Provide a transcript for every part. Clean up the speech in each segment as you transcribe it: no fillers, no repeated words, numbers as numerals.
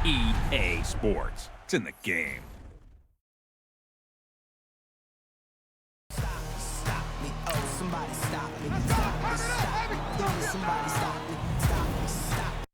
EA Sports. It's in the game. Stop me, oh, somebody stop me. Stop me, stop me. Please, somebody stop me. Stop me, stop me.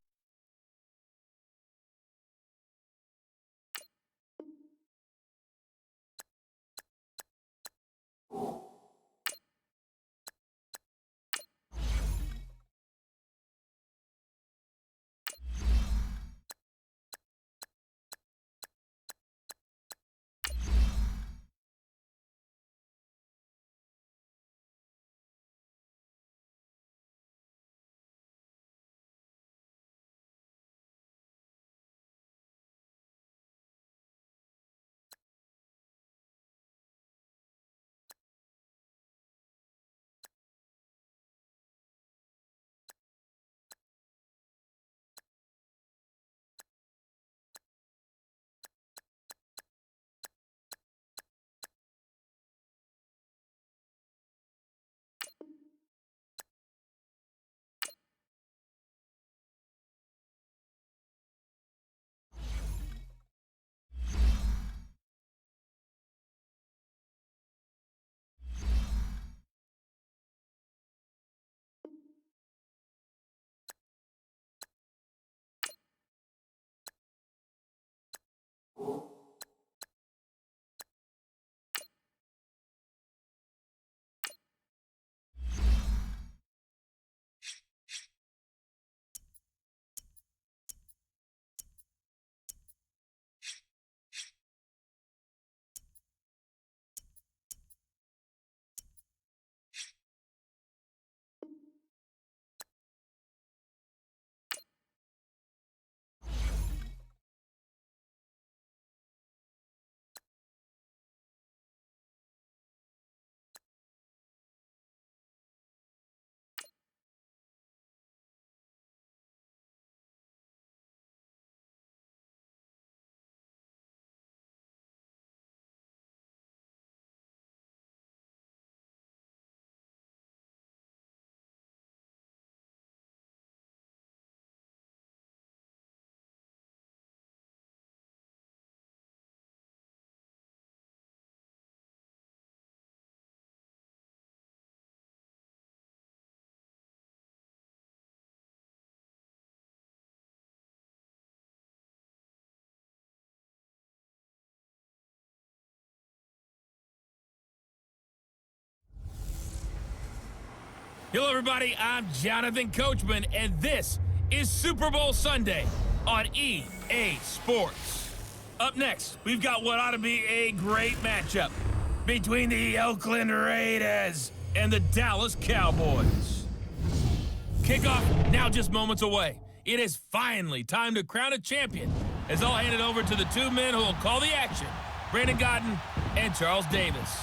Hello, everybody. I'm Jonathan Coachman, and this is Super Bowl Sunday on EA Sports. Up next, we've got what ought to be a great matchup between the Oakland Raiders and the Dallas Cowboys. Kickoff now just moments away. It is finally time to crown a champion, as I'll hand it over to the two men who will call the action, Brandon Gaudin and Charles Davis.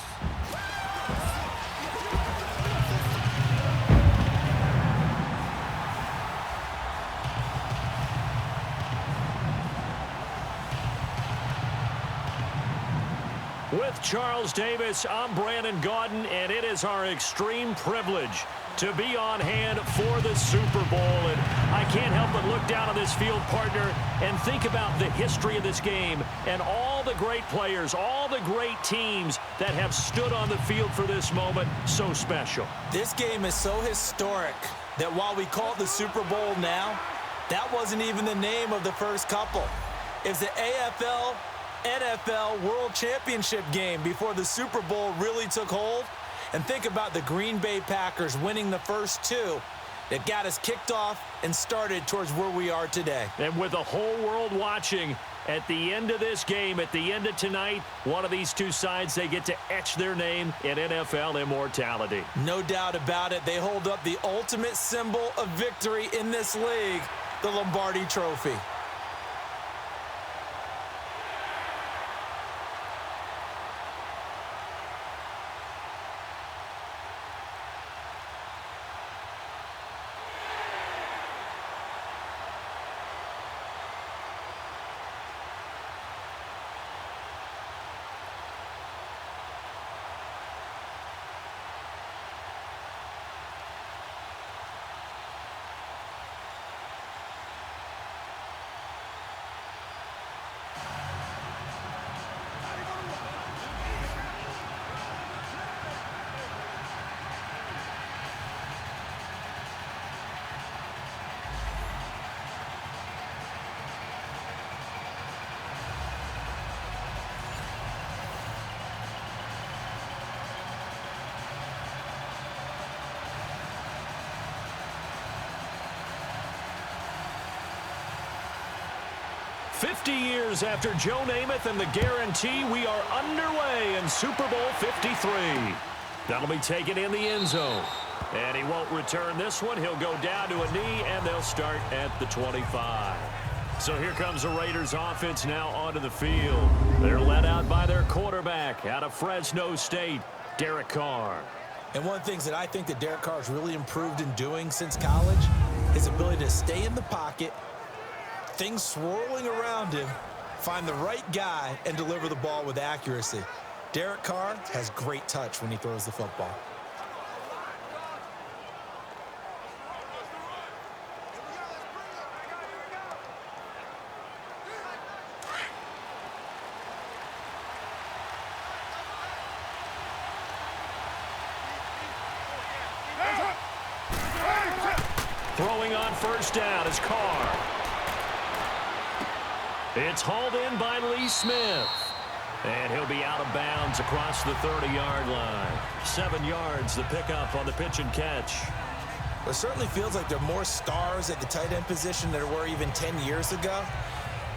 With Charles Davis, I'm Brandon Gaudin, and it is our extreme privilege to be on hand for the Super Bowl. And I can't help but look down on this field, partner, and think about the history of this game and all the great players, all the great teams that have stood on the field for this moment. So special. This game is so historic that while we call it the Super Bowl now, that wasn't even the name of the first couple. It's the AFL NFL World Championship game before the Super Bowl really took hold. And think about the Green Bay Packers winning the first two that got us kicked off and started towards where we are today. And with the whole world watching, at the end of this game, at the end of tonight, one of these two sides, they get to etch their name in NFL immortality. No doubt about it. They hold up the ultimate symbol of victory in this league, the Lombardi Trophy. 50 years after Joe Namath and the guarantee, we are underway in Super Bowl 53. That'll be taken in the end zone. And he won't return this one. He'll go down to a knee, and they'll start at the 25. So here comes the Raiders offense now onto the field. They're led out by their quarterback out of Fresno State, Derek Carr. And one of the things that I think that Derek Carr has really improved in doing since college, his ability to stay in the pocket, things swirling around him, find the right guy, and deliver the ball with accuracy. Derek Carr has great touch when he throws the football. Throwing on first down is Carr. It's hauled in by Lee Smith. And he'll be out of bounds across the 30-yard line. 7 yards, the pickup on the pitch and catch. It certainly feels like there are more stars at the tight end position than there were even 10 years ago.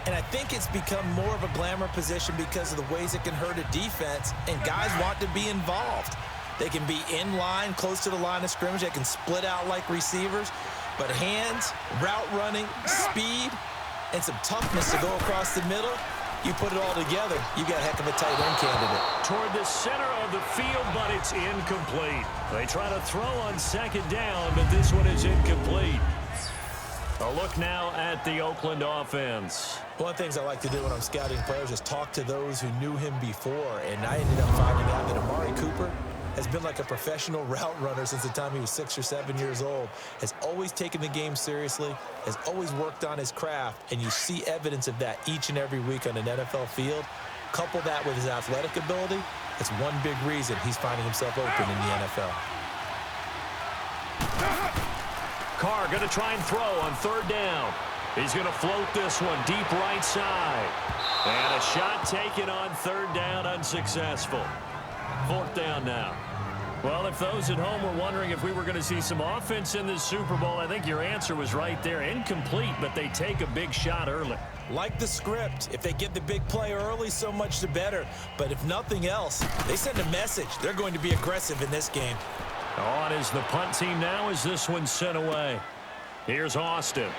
And I think it's become more of a glamour position because of the ways it can hurt a defense, and guys want to be involved. They can be in line, close to the line of scrimmage. They can split out like receivers. But hands, route running, speed, and some toughness to go across the middle, you put it all together, you got a heck of a tight end candidate. Toward the center of the field, but it's incomplete. They try to throw on second down, but this one is incomplete. A look now at the Oakland offense. One of the things I like to do when I'm scouting players is talk to those who knew him before, and I ended up finding out that Amari Cooper has been like a professional route runner since the time he was 6 or 7 years old, has always taken the game seriously, has always worked on his craft, and you see evidence of that each and every week on an NFL field. Couple that with his athletic ability, it's one big reason he's finding himself open in the NFL. Carr going to try and throw on third down. He's going to float this one deep right side. And a shot taken on third down, unsuccessful. Fourth down now. Well, if those at home were wondering if we were going to see some offense in this Super Bowl, I think your answer was right there. Incomplete, but they take a big shot early. Like the script, if they get the big play early, so much the better. But if nothing else, they send a message. They're going to be aggressive in this game. On is the punt team now as this one's sent away. Here's Austin.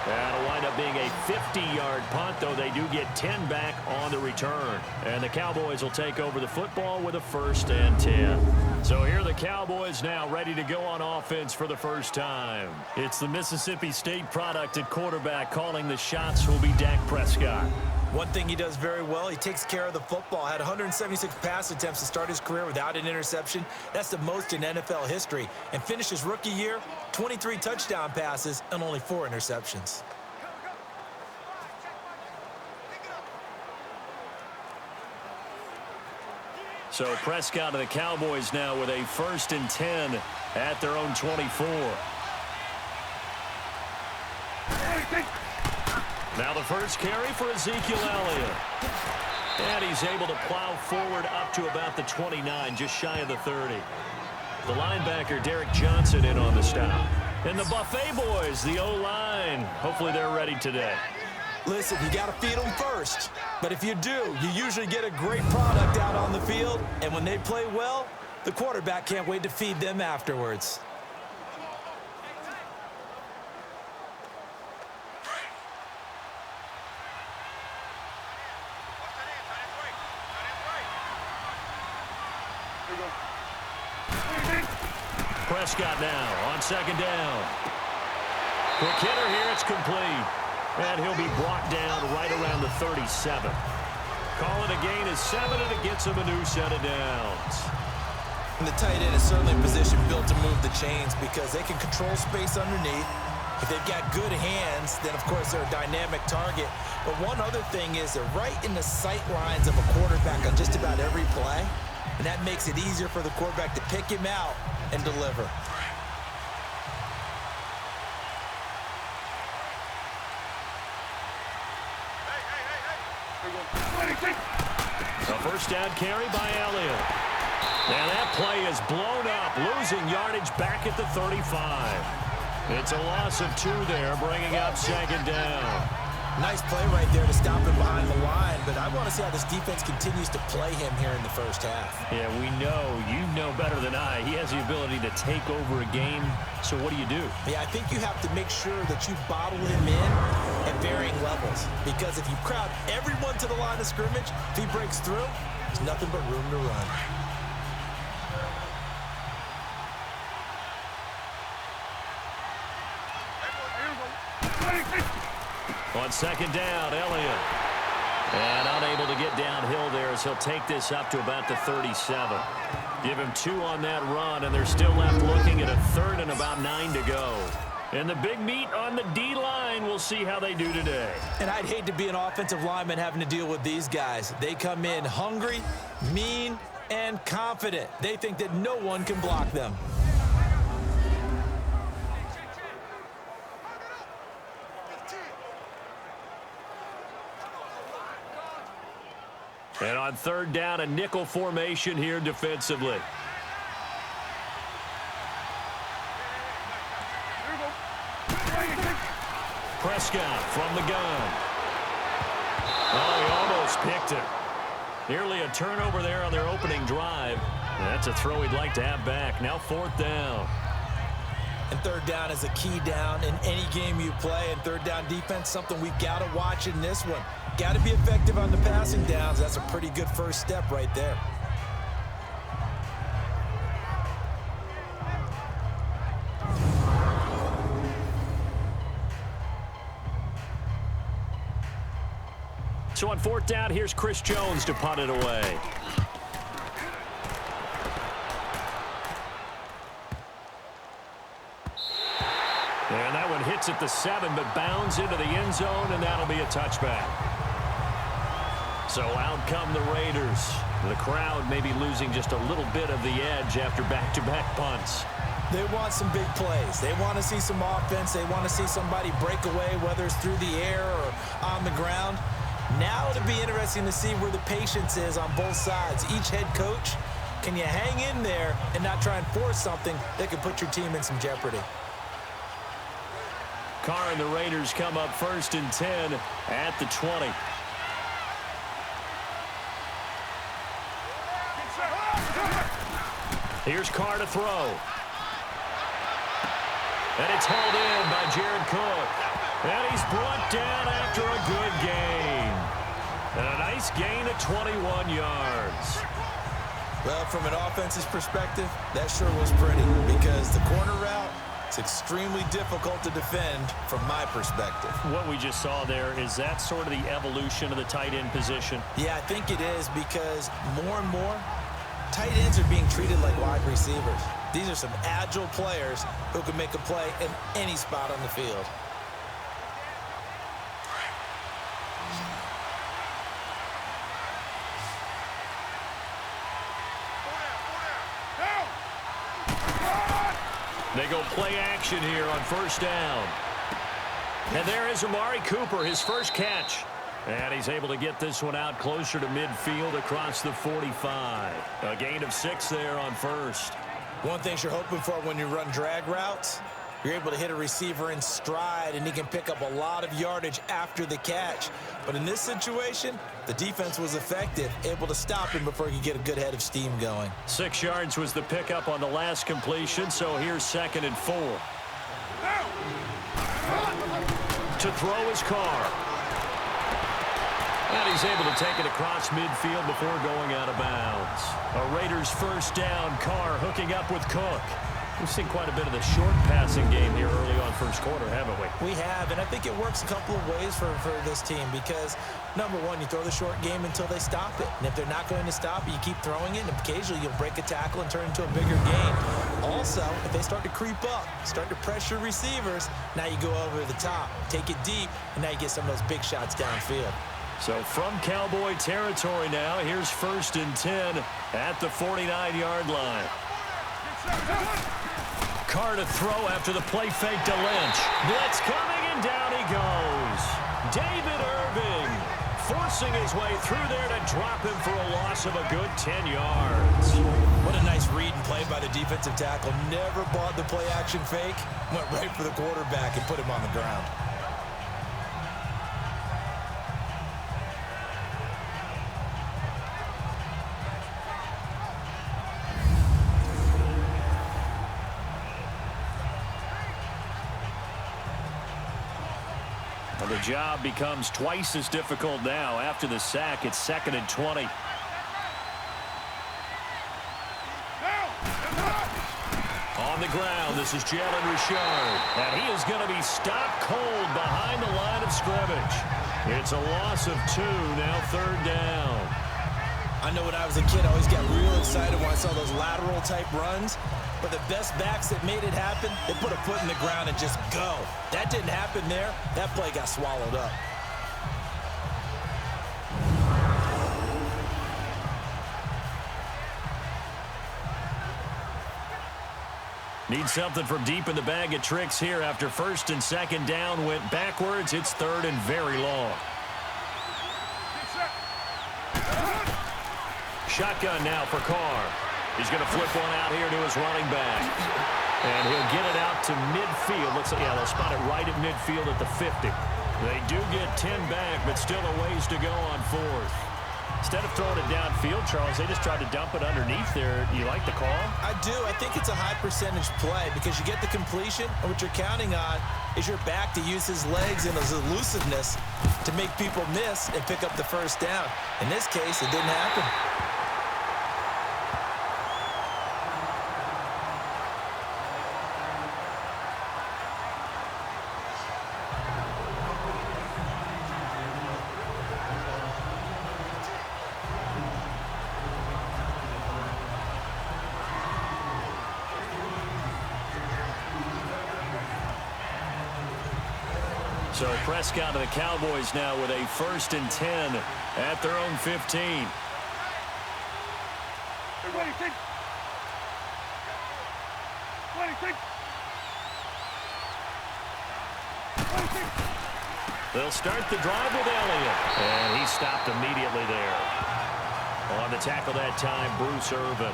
That'll wind up being a 50-yard punt, though they do get 10 back on the return. And the Cowboys will take over the football with a 1st and 10. So here are the Cowboys now ready to go on offense for the first time. It's the Mississippi State product at quarterback. Calling the shots will be Dak Prescott. One thing he does very well, he takes care of the football. Had 176 pass attempts to start his career without an interception. That's the most in NFL history. And finished his rookie year, 23 touchdown passes and only 4 interceptions. So Prescott and the Cowboys now with a 1st and 10 at their own 24. Now the first carry for Ezekiel Elliott. And he's able to plow forward up to about the 29, just shy of the 30. The linebacker, Derek Johnson, in on the stop. And the Buffet boys, the O-line. Hopefully they're ready today. Listen, you got to feed them first. But if you do, you usually get a great product out on the field. And when they play well, the quarterback can't wait to feed them afterwards. Prescott now on second down. Quick hitter here, it's complete. And he'll be brought down right around the 37. Call it a gain of 7, and it gets him a new set of downs. And the tight end is certainly a position built to move the chains because they can control space underneath. If they've got good hands, then, of course, they're a dynamic target. But one other thing is they're right in the sight lines of a quarterback on just about every play. And that makes it easier for the quarterback to pick him out and deliver. A first down carry by Elliott. And that play is blown up, losing yardage back at the 35. It's a loss of 2 there, bringing up 2nd down. Nice play right there to stop him behind the line, but I want to see how this defense continues to play him here in the first half. Yeah, we know. You know better than I. He has the ability to take over a game, so what do you do? Yeah, I think you have to make sure that you bottle him in at varying levels, because if you crowd everyone to the line of scrimmage, if he breaks through, there's nothing but room to run. On 2nd down, Elliott. And unable to get downhill there as he'll take this up to about the 37. Give him 2 on that run, and they're still left looking at a 3rd and about 9 to go. And the big meat on the D-line, we'll see how they do today. And I'd hate to be an offensive lineman having to deal with these guys. They come in hungry, mean, and confident. They think that no one can block them. And on 3rd down, a nickel formation here defensively. Prescott from the gun. Oh, he almost picked it. Nearly a turnover there on their opening drive. That's a throw he'd like to have back. Now 4th down. And 3rd down is a key down in any game you play. And 3rd down defense, something we've got to watch in this one. Got to be effective on the passing downs. That's a pretty good first step right there. So on 4th down, here's Chris Jones to punt it away. And that one hits at the 7, but bounds into the end zone, and that'll be a touchback. So out come the Raiders. The crowd may be losing just a little bit of the edge after back-to-back punts. They want some big plays. They want to see some offense. They want to see somebody break away, whether it's through the air or on the ground. Now it'll be interesting to see where the patience is on both sides. Each head coach, can you hang in there and not try and force something that could put your team in some jeopardy? Carr and the Raiders come up 1st and 10 at the 20. Here's Carr to throw. And it's held in by Jared Cook. And he's brought down after a good gain. And a nice gain of 21 yards. Well, from an offense's perspective, that sure was pretty, because the corner route, it's extremely difficult to defend from my perspective. What we just saw there, is that sort of the evolution of the tight end position? Yeah, I think it is, because more and more, tight ends are being treated like wide receivers. These are some agile players who can make a play in any spot on the field. They go play action here on 1st down. And there is Amari Cooper, his first catch. And he's able to get this one out closer to midfield across the 45. A gain of 6 there on 1st. One thing you're hoping for when you run drag routes, you're able to hit a receiver in stride, and he can pick up a lot of yardage after the catch. But in this situation, the defense was effective, able to stop him before he could get a good head of steam going. 6 yards was the pickup on the last completion, so here's 2nd and 4. To throw is Carr. And he's able to take it across midfield before going out of bounds. A Raiders 1st down. Carr hooking up with Cook. We've seen quite a bit of the short passing game here early on 1st quarter, haven't we? We have, and I think it works a couple of ways for this team, because, number one, you throw the short game until they stop it. And if they're not going to stop it, you keep throwing it, and occasionally you'll break a tackle and turn it into a bigger gain. Also, if they start to creep up, start to pressure receivers, now you go over the top, take it deep, and now you get some of those big shots downfield. So from Cowboy territory now, here's 1st and 10 at the 49-yard line. Carr to throw after the play fake to Lynch. Blitz coming, and down he goes. David Irving forces forcing his way through there to drop him for a loss of a good 10 yards. What a nice read and play by the defensive tackle. Never bought the play-action fake. Went right for the quarterback and put him on the ground. Well, the job becomes twice as difficult now. After the sack, it's 2nd and 20. On the ground, this is Jalen Richard. And he is going to be stopped cold behind the line of scrimmage. It's a loss of 2, now 3rd down. I know when I was a kid, I always got real excited when I saw those lateral-type runs. But the best backs that made it happen, they put a foot in the ground and just go. That didn't happen there. That play got swallowed up. Need something from deep in the bag of tricks here after 1st and 2nd down went backwards. It's 3rd and very long. Shotgun now for Carr. He's going to flip one out here to his running back. And he'll get it out to midfield. Looks like, yeah, they'll spot it right at midfield at the 50. They do get 10 back, but still a ways to go on 4th. Instead of throwing it downfield, Charles, they just tried to dump it underneath there. You like the call? I do. I think it's a high percentage play because you get the completion, and what you're counting on is your back to use his legs and his elusiveness to make people miss and pick up the 1st down. In this case, it didn't happen. So Prescott and the Cowboys now with a 1st and 10 at their own 15. They'll start the drive with Elliott. And he stopped immediately there. On the tackle that time, Bruce Irvin.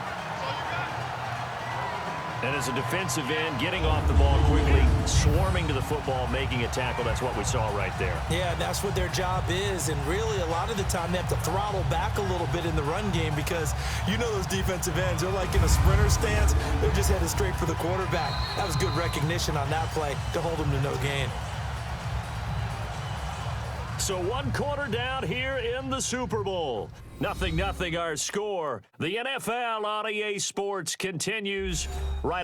And as a defensive end, getting off the ball quickly, swarming to the football, making a tackle. That's what we saw right there. Yeah, that's what their job is. And really, a lot of the time, they have to throttle back a little bit in the run game because you know those defensive ends, they're like in a sprinter stance. They're just headed straight for the quarterback. That was good recognition on that play to hold them to no gain. So 1 quarter down here in the Super Bowl. 0-0 our score. The NFL on EA Sports continues right